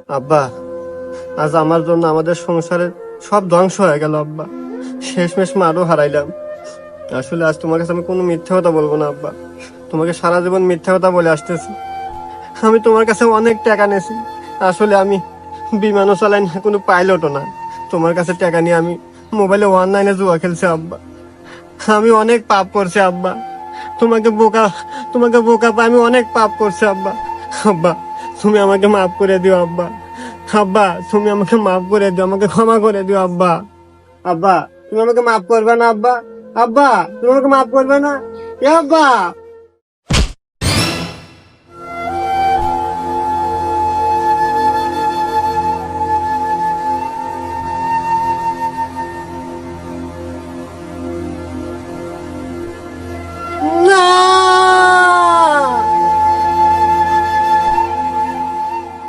আব্বা, আজ আমার জন্য আমাদের সংসারের সব ধ্বংস হয়ে গেল আব্বা। শেষমেশ মারও হারাইলাম। আসলে আজ তোমার কাছে আমি কোনো মিথ্যা কথা বলবো না আব্বা। তোমাকে সারা জীবন মিথ্যা কথা বলে আসতেছি। আমি তোমার কাছে অনেক টাকা নিয়েছি। আসলে আমি বিমানও চালাই না, কোনো পাইলটও না। তোমার কাছে টাকা নিয়ে আমি মোবাইলে অনলাইনে জুয়া খেলছি আব্বা। আমি অনেক পাপ করছি আব্বা। তোমাকে বোকা তোমাকে বোকা পাই আমি অনেক পাপ করছি আব্বা। আব্বা, তুমি আমাকে মাফ করে দিও আব্বা। আব্বা, তুমি আমাকে মাফ করে দিও, আমাকে ক্ষমা করে দিও আব্বা। আব্বা, তুমি আমাকে মাফ করবে না আব্বা? আব্বা, তুমি আমাকে মাফ করবে না? এ আব্বা।